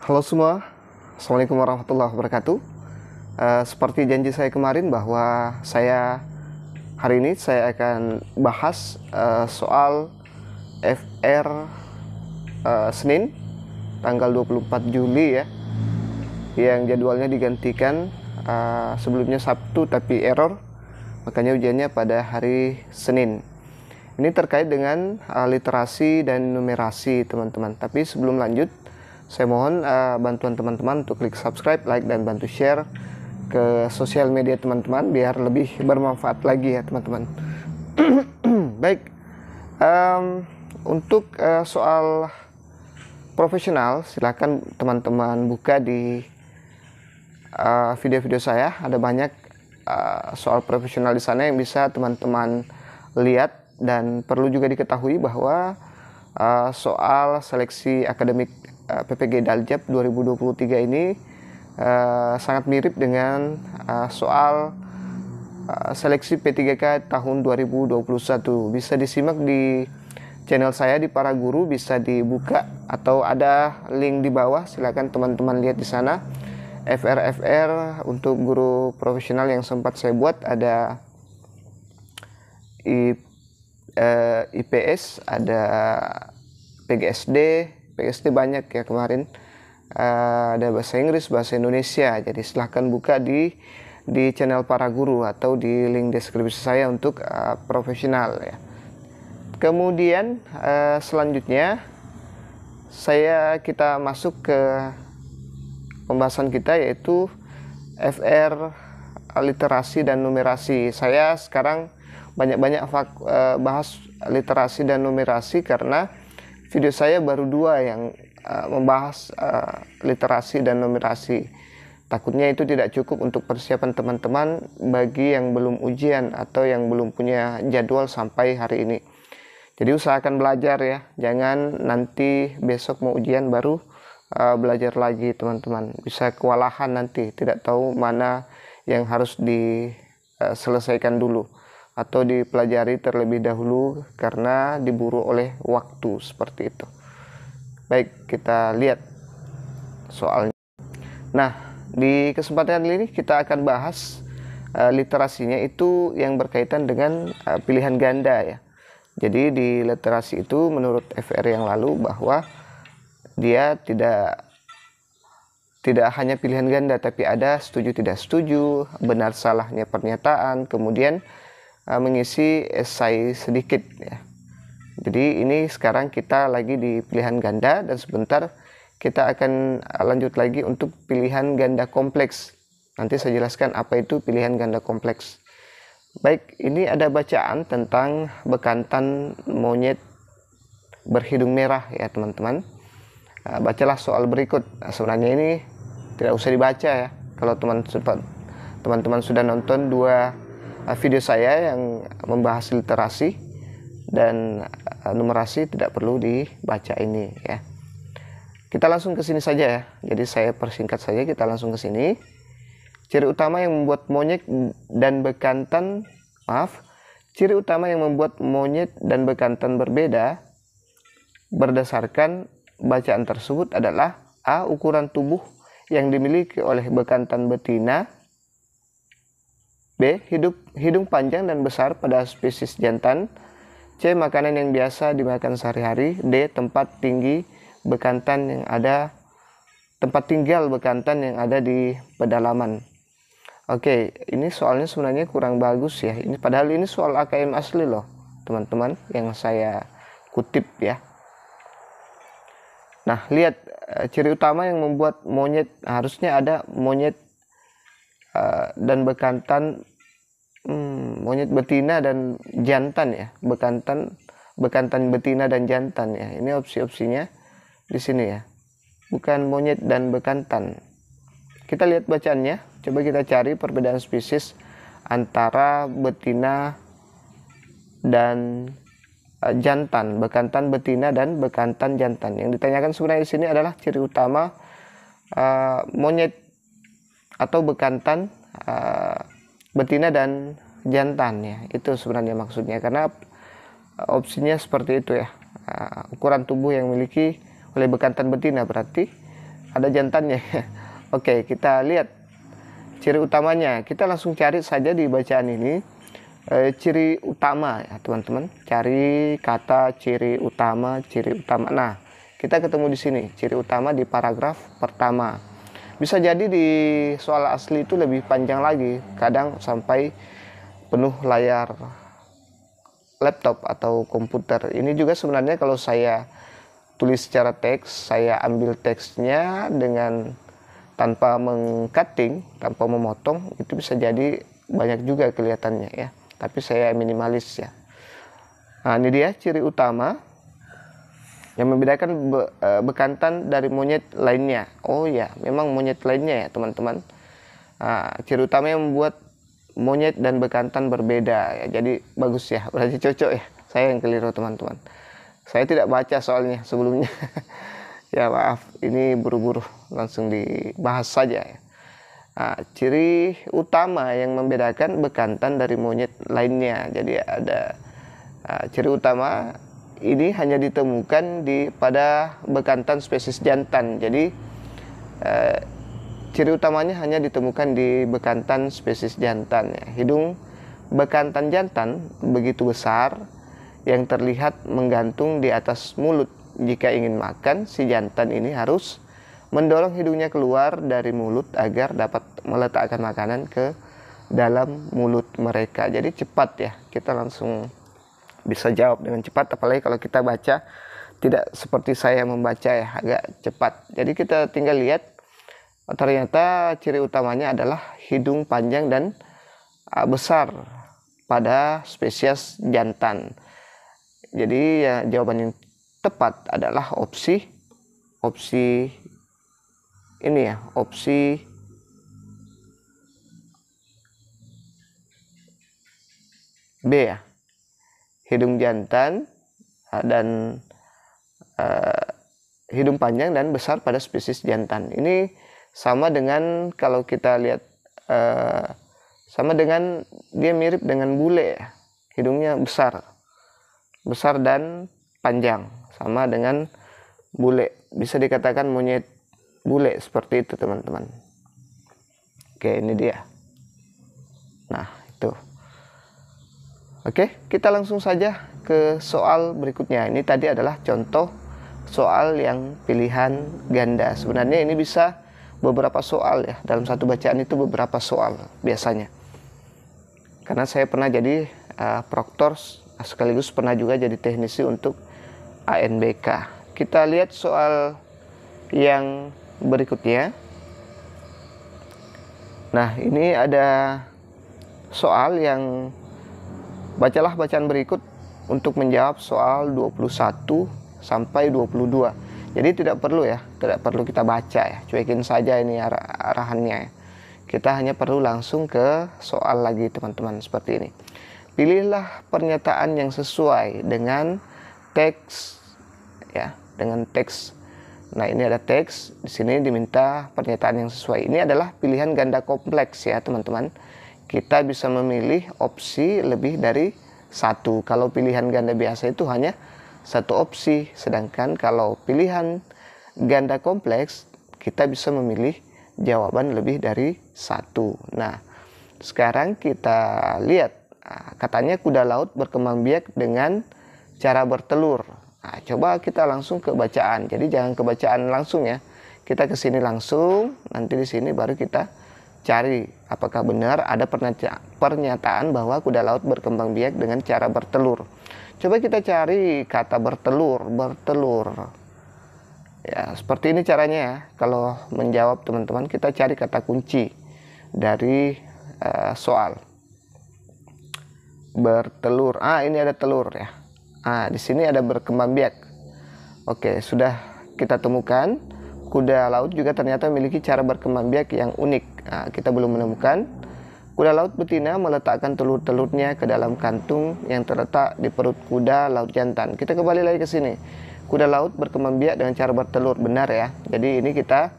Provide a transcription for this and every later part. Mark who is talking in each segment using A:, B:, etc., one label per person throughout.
A: Halo semua, Assalamualaikum warahmatullahi wabarakatuh. Seperti janji saya kemarin bahwa hari ini saya akan bahas soal FR Senin tanggal 24 Juli ya, yang jadwalnya digantikan sebelumnya Sabtu tapi error, makanya ujiannya pada hari Senin. Ini terkait dengan literasi dan numerasi teman-teman. Tapi sebelum lanjut, saya mohon bantuan teman-teman untuk klik subscribe, like, dan bantu share ke sosial media teman-teman biar lebih bermanfaat lagi ya teman-teman. Baik, untuk soal profesional, silakan teman-teman buka di video-video saya. Ada banyak soal profesional di sana yang bisa teman-teman lihat, dan perlu juga diketahui bahwa soal seleksi akademik PPG Daljab 2023 ini sangat mirip dengan soal seleksi P3K tahun 2021. Bisa disimak di channel saya di Para Guru, bisa dibuka atau ada link di bawah, silakan teman-teman lihat di sana. FR untuk guru profesional yang sempat saya buat, ada IPS, ada PGSD banyak ya kemarin, ada bahasa Inggris, bahasa Indonesia. Jadi silahkan buka di channel Para Guru atau di link deskripsi saya untuk profesional ya. Kemudian selanjutnya kita masuk ke pembahasan kita, yaitu FR literasi dan numerasi. Saya sekarang banyak-banyak bahas literasi dan numerasi karena video saya baru 2 yang membahas literasi dan numerasi. Takutnya itu tidak cukup untuk persiapan teman-teman bagi yang belum ujian atau yang belum punya jadwal sampai hari ini. Jadi usahakan belajar ya, jangan nanti besok mau ujian baru belajar lagi teman-teman. Bisa kewalahan nanti, tidak tahu mana yang harus diselesaikan dulu atau dipelajari terlebih dahulu karena diburu oleh waktu, seperti itu. Baik, kita lihat soalnya. Nah, di kesempatan ini kita akan bahas literasinya itu yang berkaitan dengan pilihan ganda ya. Jadi di literasi itu menurut FR yang lalu bahwa dia tidak hanya pilihan ganda, tapi ada setuju tidak setuju, benar salahnya pernyataan, kemudian mengisi esai sedikit ya. Jadi ini sekarang kita lagi di pilihan ganda, dan sebentar kita akan lanjut lagi untuk pilihan ganda kompleks. Nanti saya jelaskan apa itu pilihan ganda kompleks. Baik, ini ada bacaan tentang bekantan monyet berhidung merah ya teman-teman. Bacalah soal berikut. Sebenarnya ini tidak usah dibaca ya, kalau teman-teman sudah nonton 2 video saya yang membahas literasi dan numerasi, tidak perlu dibaca ini ya. Kita langsung ke sini saja ya. Jadi saya persingkat saja, kita langsung ke sini. Ciri utama yang membuat monyet dan bekantan berbeda berdasarkan bacaan tersebut adalah: A. Ukuran tubuh yang dimiliki oleh bekantan betina. B. Hidung panjang dan besar pada spesies jantan. C. Makanan yang biasa dimakan sehari-hari. D. Tempat tinggal bekantan yang ada di pedalaman. Oke, ini soalnya sebenarnya kurang bagus ya. Padahal ini soal AKM asli loh, teman-teman, yang saya kutip ya. Nah, lihat ciri utama yang membuat monyet, harusnya ada monyet dan bekantan, monyet betina dan jantan ya, bekantan betina dan jantan ya. Ini opsi-opsinya di sini ya, bukan monyet dan bekantan. Kita lihat bacaannya, coba kita cari perbedaan spesies antara betina dan jantan, bekantan betina dan bekantan jantan. Yang ditanyakan sebenarnya di sini adalah ciri utama monyet atau bekantan betina dan jantan ya. Itu sebenarnya maksudnya, karena opsinya seperti itu ya. Ukuran tubuh yang memiliki oleh bekantan betina berarti ada jantannya. Oke, kita lihat ciri utamanya. Kita langsung cari saja di bacaan ini ciri utama ya teman-teman. Cari kata ciri utama, ciri utama. Nah, kita ketemu di sini ciri utama di paragraf pertama. Bisa jadi di soal asli itu lebih panjang lagi, kadang sampai penuh layar laptop atau komputer. Ini juga sebenarnya kalau saya tulis secara teks, saya ambil teksnya dengan tanpa mengcutting, tanpa memotong, itu bisa jadi banyak juga kelihatannya ya. Tapi saya minimalis ya. Nah, ini dia ciri utama yang membedakan bekantan dari monyet lainnya. Oh ya, memang monyet lainnya ya teman-teman. Nah, ciri utama yang membuat monyet dan bekantan berbeda ya. Jadi bagus ya, berarti cocok ya. Saya yang keliru teman-teman. Saya tidak baca soalnya sebelumnya. Ya maaf, ini buru-buru, langsung dibahas saja ya. Nah, ciri utama yang membedakan bekantan dari monyet lainnya. Jadi ada ciri utama ini hanya ditemukan pada bekantan spesies jantan. Jadi ciri utamanya hanya ditemukan di bekantan spesies jantan ya. Hidung bekantan jantan begitu besar yang terlihat menggantung di atas mulut. Jika ingin makan, si jantan ini harus mendorong hidungnya keluar dari mulut agar dapat meletakkan makanan ke dalam mulut mereka. Jadi cepat ya, kita langsung bisa jawab dengan cepat, apalagi kalau kita baca tidak seperti saya membaca ya, agak cepat. Jadi kita tinggal lihat, ternyata ciri utamanya adalah hidung panjang dan besar pada spesies jantan. Jadi ya jawaban yang tepat adalah opsi ini ya, opsi B ya. Hidung jantan dan hidung panjang dan besar pada spesies jantan. Ini sama dengan kalau kita lihat sama dengan dia mirip dengan bule ya. Hidungnya besar dan panjang, sama dengan bule. Bisa dikatakan monyet bule seperti itu teman-teman. Oke, ini dia. Nah, itu. Oke, kita langsung saja ke soal berikutnya. Ini tadi adalah contoh soal yang pilihan ganda. Sebenarnya ini bisa beberapa soal ya. Dalam satu bacaan itu beberapa soal biasanya. Karena saya pernah jadi proktor, sekaligus pernah juga jadi teknisi untuk ANBK. Kita lihat soal yang berikutnya. Nah, ini ada soal yang bacalah bacaan berikut untuk menjawab soal 21 sampai 22. Jadi tidak perlu kita baca ya. Cuekin saja ini arahannya ya. Kita hanya perlu langsung ke soal lagi teman-teman, seperti ini. Pilihlah pernyataan yang sesuai dengan teks ya, dengan teks. Nah, ini ada teks, di sini diminta pernyataan yang sesuai. Ini adalah pilihan ganda kompleks ya, teman-teman. Kita bisa memilih opsi lebih dari satu. Kalau pilihan ganda biasa itu hanya satu opsi, sedangkan kalau pilihan ganda kompleks kita bisa memilih jawaban lebih dari satu. Nah, sekarang kita lihat, katanya kuda laut berkembang biak dengan cara bertelur. Nah, coba kita langsung ke bacaan. Jadi jangan ke bacaan langsung ya. Kita ke sini langsung, nanti di sini baru kita cari apakah benar ada pernyataan bahwa kuda laut berkembang biak dengan cara bertelur. Coba kita cari kata bertelur. Ya, seperti ini caranya ya. Kalau menjawab teman-teman, kita cari kata kunci dari soal. Bertelur. Ini ada telur ya. Di sini ada berkembang biak. Oke, sudah kita temukan. Kuda laut juga ternyata memiliki cara berkembang biak yang unik. Kita belum menemukan. Kuda laut betina meletakkan telur-telurnya ke dalam kantung yang terletak di perut kuda laut jantan. Kita kembali lagi ke sini. Kuda laut berkembang biak dengan cara bertelur. Benar ya. Jadi ini kita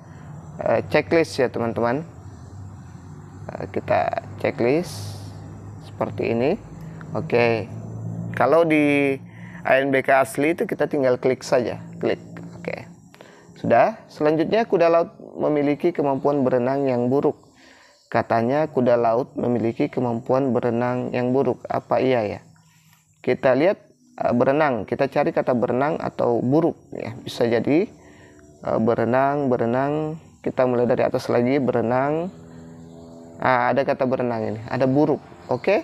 A: checklist ya teman-teman. Kita checklist seperti ini. Oke. Kalau di ANBK asli itu kita tinggal klik saja. Klik. Oke. Sudah. Selanjutnya, kuda laut memiliki kemampuan berenang yang buruk. Katanya kuda laut memiliki kemampuan berenang yang buruk. Apa iya ya? Kita lihat berenang. Kita cari kata berenang atau buruk ya. Bisa jadi berenang. Kita mulai dari atas lagi, berenang. Ada kata berenang ini. Ada buruk. Oke.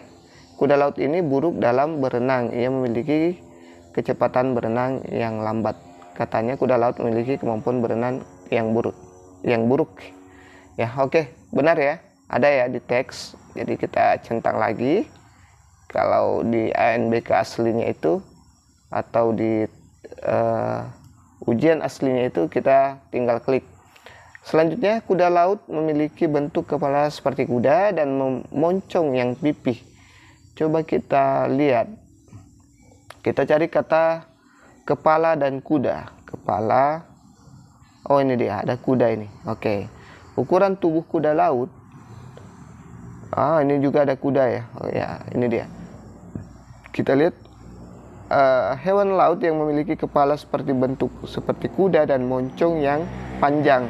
A: Kuda laut ini buruk dalam berenang. Ia memiliki kecepatan berenang yang lambat. Katanya kuda laut memiliki kemampuan berenang yang buruk. Ya, oke, benar ya. Ada ya di teks. Jadi kita centang lagi. Kalau di ANBK aslinya itu atau di ujian aslinya itu kita tinggal klik. Selanjutnya, kuda laut memiliki bentuk kepala seperti kuda dan memoncong yang pipih. Coba kita lihat. Kita cari kata kepala dan kuda. Kepala. Oh, ini dia, ada kuda ini. Oke. Ukuran tubuh kuda laut. Ini juga ada kuda ya. Oh ya, ini dia. Kita lihat hewan laut yang memiliki kepala seperti kuda dan moncong yang panjang.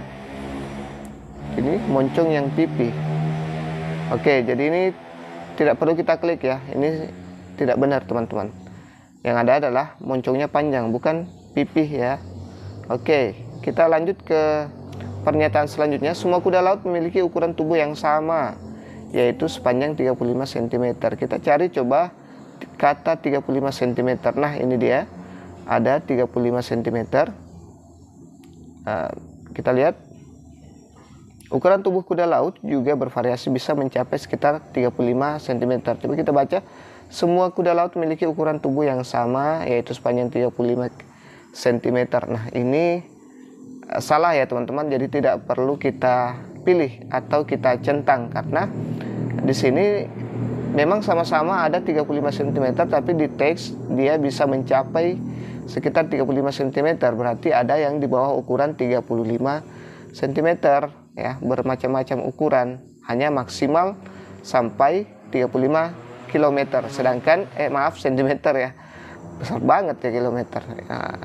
A: Ini moncong yang pipih. Oke, jadi ini tidak perlu kita klik ya. Ini tidak benar, teman-teman. Yang ada adalah moncongnya panjang, bukan pipih ya. Oke, kita lanjut ke pernyataan selanjutnya. Semua kuda laut memiliki ukuran tubuh yang sama, yaitu sepanjang 35 cm. Kita cari coba kata 35 cm. Nah, ini dia. Ada 35 cm. Kita lihat. Ukuran tubuh kuda laut juga bervariasi, bisa mencapai sekitar 35 cm. Coba kita baca. Semua kuda laut memiliki ukuran tubuh yang sama, yaitu sepanjang 35 cm. Nah, ini salah ya teman-teman. Jadi tidak perlu kita pilih atau kita centang, karena di sini memang sama-sama ada 35 cm, tapi di teks dia bisa mencapai sekitar 35 cm. Berarti ada yang di bawah ukuran 35 cm ya, bermacam-macam ukuran, hanya maksimal sampai 35 km, sedangkan centimeter ya, besar banget ya kilometer. Nah,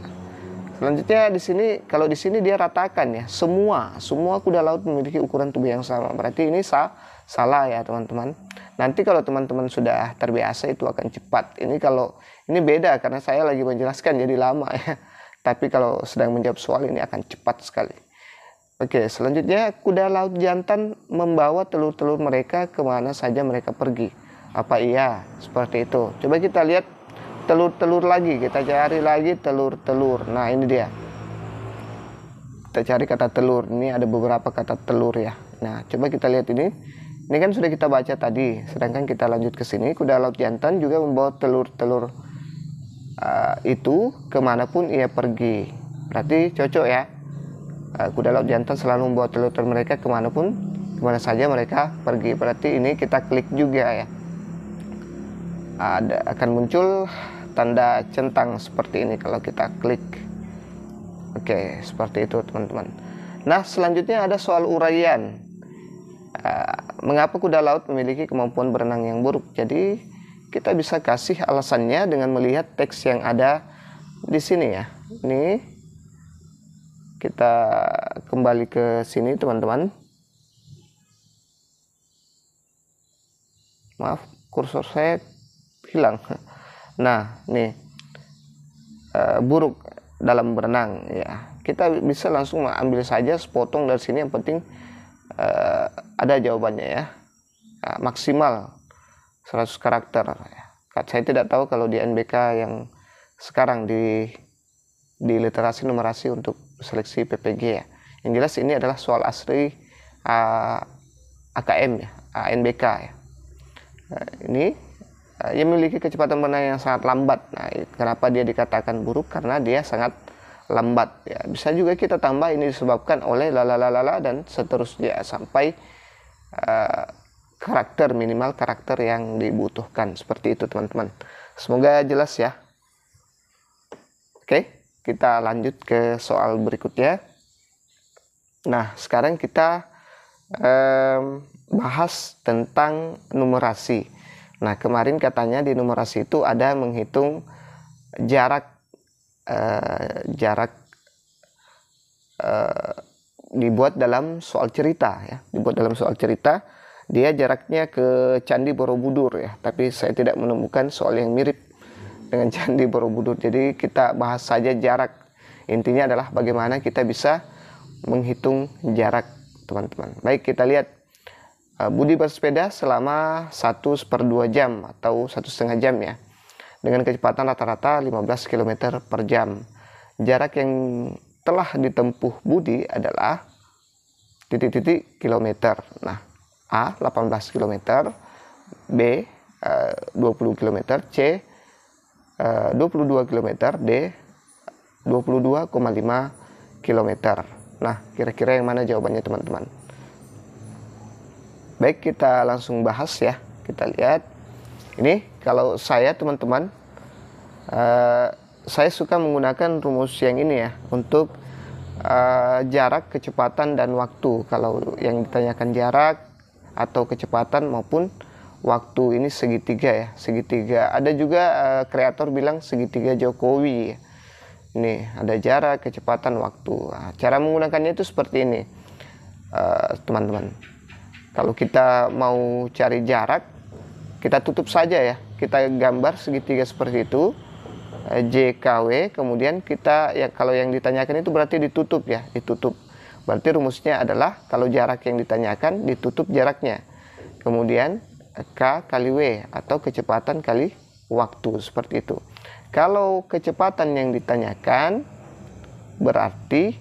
A: selanjutnya di sini, kalau di sini dia ratakan ya, semua kuda laut memiliki ukuran tubuh yang sama. Berarti ini salah ya teman-teman. Nanti kalau teman-teman sudah terbiasa itu akan cepat. Ini beda karena saya lagi menjelaskan jadi lama ya. Tapi kalau sedang menjawab soal ini akan cepat sekali. Oke, selanjutnya kuda laut jantan membawa telur-telur mereka kemana saja mereka pergi. Apa iya seperti itu? Coba kita lihat telur-telur lagi. Kita cari lagi telur-telur. Nah, ini dia. Kita cari kata telur. Ini ada beberapa kata telur ya. Nah, coba kita lihat ini. Ini kan sudah kita baca tadi. Sedangkan kita lanjut ke sini. Kuda laut jantan juga membawa telur-telur itu kemanapun ia pergi. Berarti cocok ya. Kuda laut jantan selalu membawa telur-telur mereka kemana saja mereka pergi. Berarti ini kita klik juga ya. Akan muncul tanda centang seperti ini kalau kita klik. Oke, seperti itu teman-teman. Nah, selanjutnya ada soal uraian. Mengapa kuda laut memiliki kemampuan berenang yang buruk? Jadi kita bisa kasih alasannya dengan melihat teks yang ada di sini ya. Ini kita kembali ke sini teman-teman. Maaf, kursor saya hilang. Nah, nih buruk dalam berenang ya. Kita bisa langsung ambil saja sepotong dari sini. Yang penting ada jawabannya ya. Maksimal 100 karakter. Saya tidak tahu kalau di NBK yang sekarang di literasi numerasi untuk seleksi PPG ya. Yang jelas ini adalah soal asli AKM ya, ANBK ya. Ini ia memiliki kecepatan berenang yang sangat lambat. Nah, kenapa dia dikatakan buruk? Karena dia sangat lambat ya. Bisa juga kita tambah ini disebabkan oleh lalalala dan seterusnya sampai minimal karakter yang dibutuhkan. Seperti itu teman-teman. Semoga jelas ya. Oke, kita lanjut ke soal berikutnya. Nah, sekarang kita bahas tentang numerasi. Nah, kemarin katanya di numerasi itu ada menghitung jarak dibuat dalam soal cerita ya, dibuat dalam soal cerita. Dia jaraknya ke Candi Borobudur ya, tapi saya tidak menemukan soal yang mirip dengan Candi Borobudur. Jadi kita bahas saja jarak. Intinya adalah bagaimana kita bisa menghitung jarak, teman-teman. Baik, kita lihat Budi bersepeda selama 1/2 jam atau 1,5 jam ya, dengan kecepatan rata-rata 15 km per jam. Jarak yang telah ditempuh Budi adalah titik-titik kilometer. Nah, A 18 km, B 20 km, C 22 km, D 22,5 km. Nah, kira-kira yang mana jawabannya, teman-teman? Baik, kita langsung bahas ya. Kita lihat. Ini kalau saya, teman-teman, saya suka menggunakan rumus yang ini ya untuk jarak, kecepatan, dan waktu. Kalau yang ditanyakan jarak atau kecepatan maupun waktu, ini segitiga ya, segitiga. Ada juga kreator bilang segitiga Jokowi. Ini ada jarak, kecepatan, waktu. Nah, cara menggunakannya itu seperti ini, teman-teman. Kalau kita mau cari jarak, kita tutup saja ya, kita gambar segitiga seperti itu, JKW. Kemudian kita ya, kalau yang ditanyakan itu berarti ditutup ya, ditutup. Berarti rumusnya adalah kalau jarak yang ditanyakan ditutup jaraknya. Kemudian K kali W atau kecepatan kali waktu, seperti itu. Kalau kecepatan yang ditanyakan berarti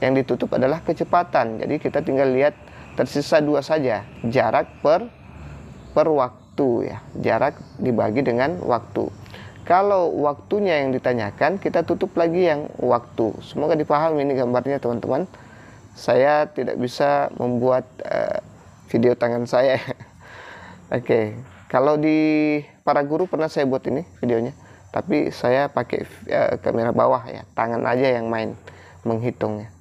A: yang ditutup adalah kecepatan. Jadi kita tinggal lihat tersisa dua saja, jarak per waktu ya. Jarak dibagi dengan waktu. Kalau waktunya yang ditanyakan, kita tutup lagi yang waktu. Semoga dipahami ini gambarnya, teman-teman. Saya tidak bisa membuat video tangan saya. Oke, kalau di para guru pernah saya buat ini videonya, tapi saya pakai kamera bawah ya, tangan aja yang main menghitungnya.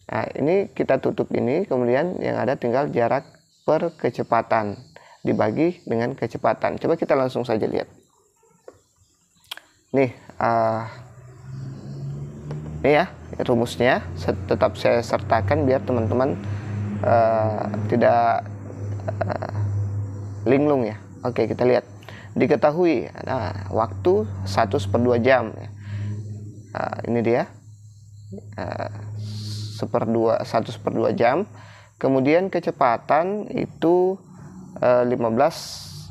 A: Nah, ini kita tutup ini, kemudian yang ada tinggal jarak per kecepatan dibagi dengan kecepatan. Coba kita langsung saja lihat. Nih, ini ya rumusnya, tetap saya sertakan biar teman-teman tidak linglung ya. Oke, kita lihat. Diketahui, nah, waktu 1/2 jam ya. Ini dia 1/2 jam. Kemudian kecepatan itu 15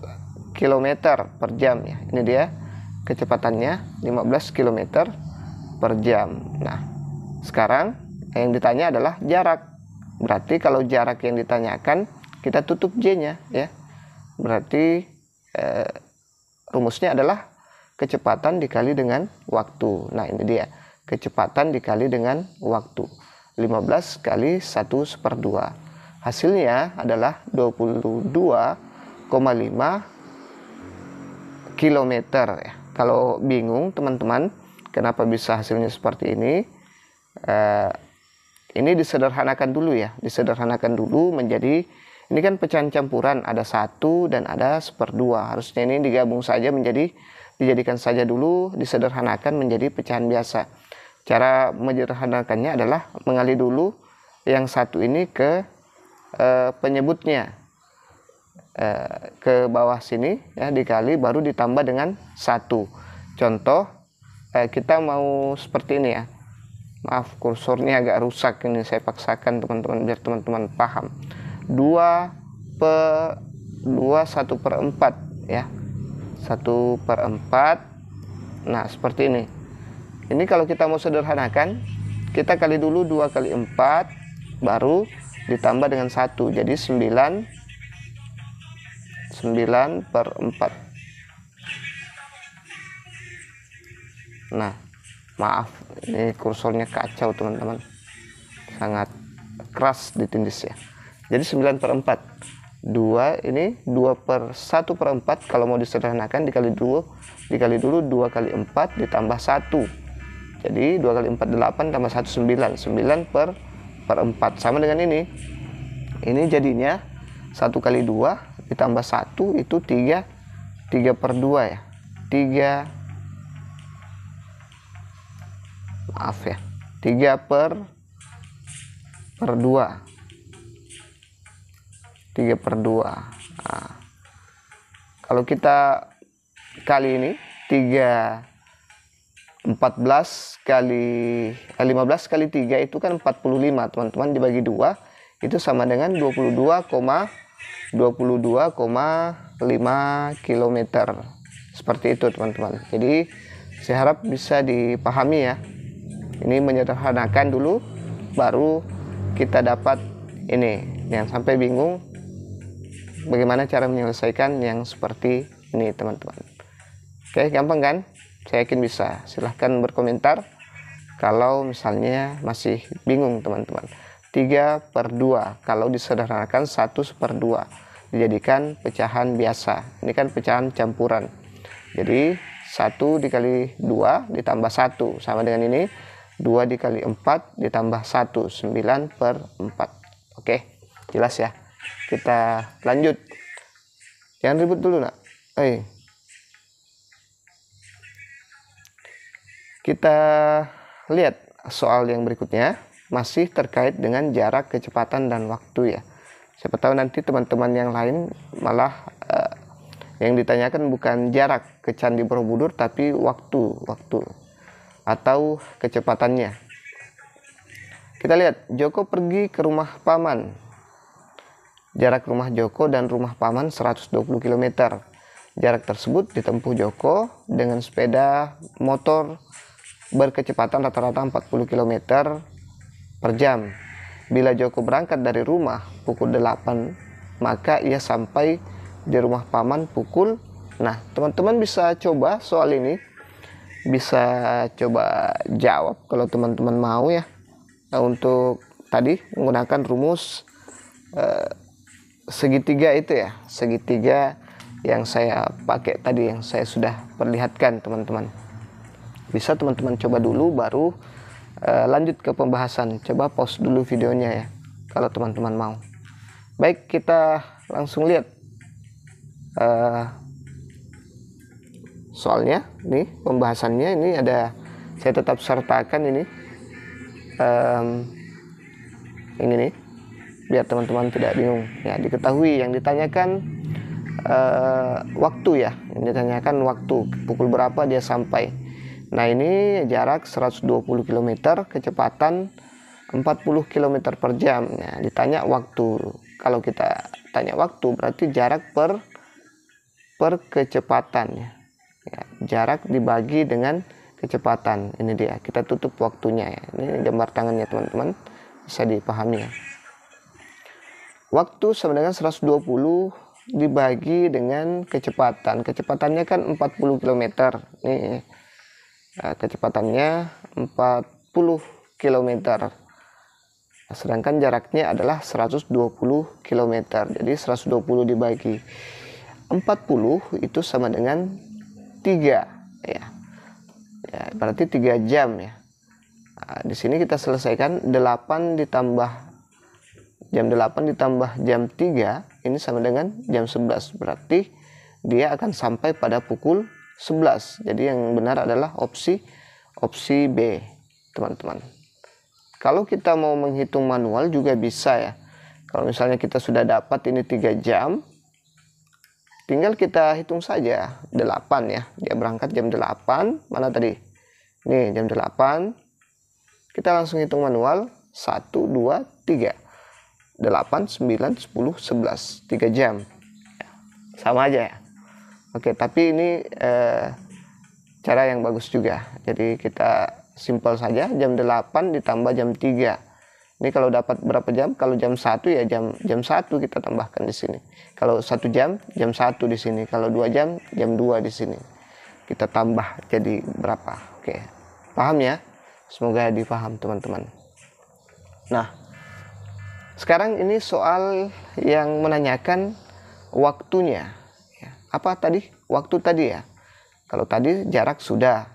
A: km per jam ya. Ini dia kecepatannya 15 km per jam. Nah, sekarang yang ditanya adalah jarak. Berarti kalau jarak yang ditanyakan, kita tutup J-nya ya. Berarti rumusnya adalah kecepatan dikali dengan waktu. Nah, ini dia, kecepatan dikali dengan waktu. 15 kali 1/2. Hasilnya adalah 22,5 km ya. Kalau bingung teman-teman kenapa bisa hasilnya seperti ini disederhanakan dulu ya. Disederhanakan dulu menjadi, ini kan pecahan campuran, ada 1 dan ada 1/2. Harusnya ini digabung saja dijadikan saja dulu, disederhanakan menjadi pecahan biasa. Cara menyederhanakannya adalah mengali dulu yang 1 ini ke penyebutnya, ke bawah sini ya, dikali baru ditambah dengan 1. Contoh, kita mau seperti ini ya. Maaf, kursornya agak rusak ini, saya paksakan teman-teman biar teman-teman paham. 1/4 ya, 1/4. Nah, seperti ini. Ini kalau kita mau sederhanakan, kita kali dulu 2 kali 4 baru ditambah dengan 1, jadi 9/4. Nah, maaf, ini kursornya kacau teman-teman, sangat keras ditindis ya. Jadi 9/4. 2 ini 2/1/4. Kalau mau disederhanakan dikali dulu 2 kali 4 ditambah 1. Jadi 2 kali 4 8 tambah 1 9. 9/4 sama dengan ini. Ini jadinya 1 kali 2 ditambah 1 itu 3/2 ya. 3, maaf ya, 3/2. 3/2. Nah, kalau kita kali ini 15 kali 3 itu kan 45 teman-teman, dibagi 2 itu sama dengan 22,5 km. Seperti itu teman-teman. Jadi saya harap bisa dipahami ya. Ini menyederhanakan dulu, baru kita dapat ini. Yang sampai bingung bagaimana cara menyelesaikan yang seperti ini teman-teman. Oke, gampang kan? Saya yakin bisa. Silahkan berkomentar kalau misalnya masih bingung teman-teman. 3/2 kalau disederhanakan 1/2 dijadikan pecahan biasa. Ini kan pecahan campuran. Jadi 1 dikali 2 ditambah 1 sama dengan ini. 2 dikali 4 ditambah 1, 9/4. Oke, jelas ya. Kita lanjut. Jangan ribut dulu nak. Kita lihat soal yang berikutnya, masih terkait dengan jarak, kecepatan, dan waktu ya. Siapa tahu nanti teman-teman yang lain malah yang ditanyakan bukan jarak ke Candi Borobudur, tapi waktu atau kecepatannya. Kita lihat, Joko pergi ke rumah paman. Jarak rumah Joko dan rumah paman 120 km. Jarak tersebut ditempuh Joko dengan sepeda motor berkecepatan rata-rata 40 km per jam. Bila Joko berangkat dari rumah pukul 8, maka ia sampai di rumah paman pukul. Nah, teman-teman bisa coba soal ini, bisa coba jawab kalau teman-teman mau ya. Nah, untuk tadi menggunakan rumus segitiga itu ya, segitiga yang saya pakai tadi, yang saya sudah perlihatkan teman-teman. Bisa teman-teman coba dulu, baru lanjut ke pembahasan. Coba pause dulu videonya ya, kalau teman-teman mau. Baik, kita langsung lihat soalnya. Nih pembahasannya, ini ada, saya tetap sertakan ini nih, biar teman-teman tidak bingung ya. Diketahui yang ditanyakan waktu ya, yang ditanyakan waktu, pukul berapa dia sampai. Nah, ini jarak 120 km, kecepatan 40 km per jam. Nah, ditanya waktu. Kalau kita tanya waktu berarti jarak per kecepatan ya. Jarak dibagi dengan kecepatan. Ini dia, kita tutup waktunya ya. Ini gambar tangannya teman-teman, bisa dipahami ya. Waktu sama dengan 120 dibagi dengan kecepatan. Kecepatannya kan 40 km. Nih, kecepatannya 40 km. Sedangkan jaraknya adalah 120 km. Jadi 120 dibagi 40 itu sama dengan 3 ya. Ya, berarti 3 jam ya. Nah, di sini kita selesaikan 8 ditambah jam 3 ini sama dengan jam 11. Berarti dia akan sampai pada pukul 11. Jadi yang benar adalah opsi B, teman-teman. Kalau kita mau menghitung manual juga bisa ya. Kalau misalnya kita sudah dapat ini 3 jam, tinggal kita hitung saja 8 ya. Dia berangkat jam 8, mana tadi? Nih, jam 8. Kita langsung hitung manual, 1, 2, 3. 8, 9, 10, 11. 3 jam. Sama aja ya. Oke, tapi ini cara yang bagus juga. Jadi kita simpel saja, jam 8 ditambah jam 3. Ini kalau dapat berapa jam? Kalau jam 1 ya jam 1 kita tambahkan di sini. Kalau 1 jam 1 di sini. Kalau 2 jam 2 di sini. Kita tambah jadi berapa? Oke. Paham ya? Semoga dipaham teman-teman. Nah, sekarang ini soal yang menanyakan waktunya. Apa tadi? Waktu tadi ya. Kalau tadi jarak sudah.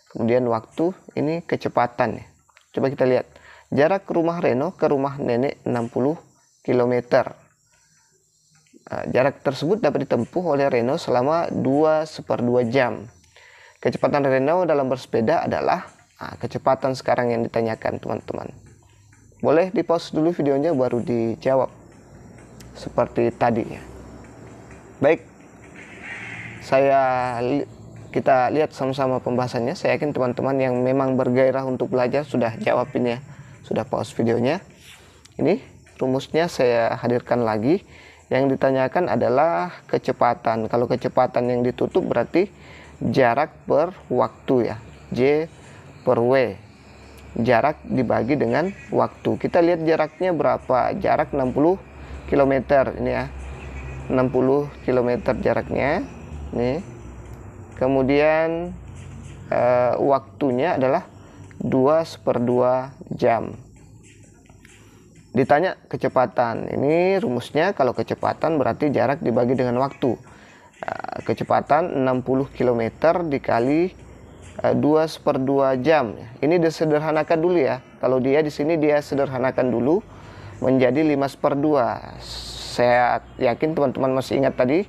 A: Kemudian waktu, ini kecepatan ya. Coba kita lihat. Jarak rumah Reno ke rumah nenek 60 km. Jarak tersebut dapat ditempuh oleh Reno selama 2/2 jam. Kecepatan Reno dalam bersepeda adalah Nah, kecepatan sekarang yang ditanyakan teman-teman. Boleh di pause dulu videonya baru dijawab seperti tadi ya. Baik, kita lihat sama-sama pembahasannya. Saya yakin teman-teman yang memang bergairah untuk belajar sudah jawab ini ya, sudah pause videonya. Ini rumusnya saya hadirkan lagi. Yang ditanyakan adalah kecepatan. Kalau kecepatan yang ditutup berarti jarak per waktu ya, J per W. Jarak dibagi dengan waktu. Kita lihat jaraknya berapa. Jarak 60 km ini ya, 60 km jaraknya nih. Kemudian waktunya adalah 2/2 jam. Ditanya kecepatan. Ini rumusnya, kalau kecepatan berarti jarak dibagi dengan waktu. Kecepatan 60 km dikali 2/2 jam. Ini disederhanakan dulu ya. Kalau dia di sini dia sederhanakan dulu menjadi 5/2. Saya yakin teman-teman masih ingat tadi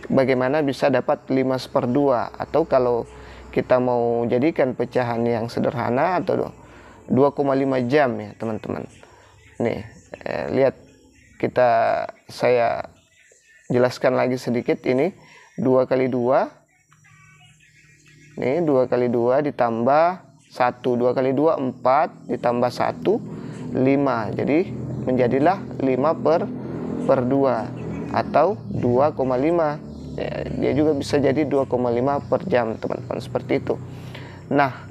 A: bagaimana bisa dapat 5/2, atau kalau kita mau jadikan pecahan yang sederhana atau 2,5 jam ya teman-teman. Nih, lihat, saya jelaskan lagi sedikit. Ini 2 kali 2. Nih 2 kali 2 ditambah 1. 2 kali 2 4 ditambah 1 5. Jadi menjadilah 5/2 atau 2,5. Dia juga bisa jadi 2,5 per jam teman-teman, seperti itu. Nah,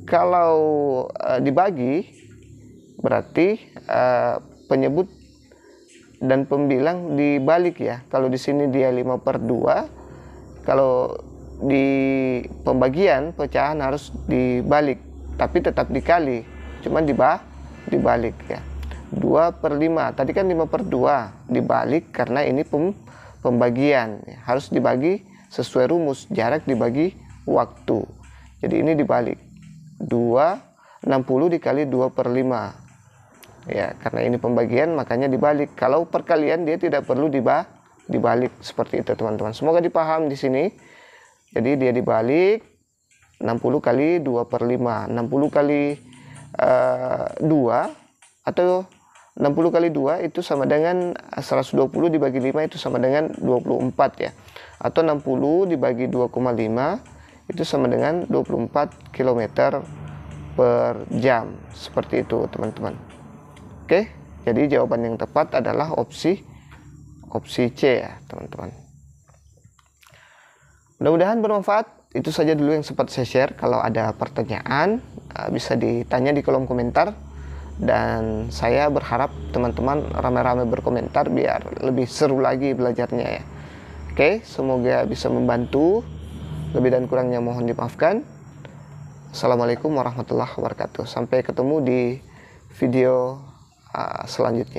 A: kalau dibagi berarti penyebut dan pembilang dibalik ya. Kalau di sini dia 5/2, kalau di pembagian pecahan harus dibalik, tapi tetap dikali, cuman dibalik ya. 2/5 tadi kan 5/2 dibalik karena ini pembagian ya. Harus dibagi sesuai rumus jarak dibagi waktu. Jadi ini dibalik 60 dikali 2/5 ya, karena ini pembagian makanya dibalik. Kalau perkalian dia tidak perlu dibalik, seperti itu teman-teman. Semoga dipaham di sini. Jadi dia dibalik 60 kali 2/5. 60 kali 2 atau 60 kali 2 itu sama dengan 120 dibagi 5 itu sama dengan 24 ya. Atau 60 dibagi 2,5 itu sama dengan 24 km per jam. Seperti itu teman-teman. Oke, jadi jawaban yang tepat adalah opsi C ya teman-teman. Mudah-mudahan bermanfaat. Itu saja dulu yang sempat saya share. Kalau ada pertanyaan bisa ditanya di kolom komentar. Dan saya berharap teman-teman ramai-ramai berkomentar biar lebih seru lagi belajarnya ya. Oke, semoga bisa membantu. Lebih dan kurangnya mohon dimaafkan. Assalamualaikum warahmatullahi wabarakatuh. Sampai ketemu di video selanjutnya.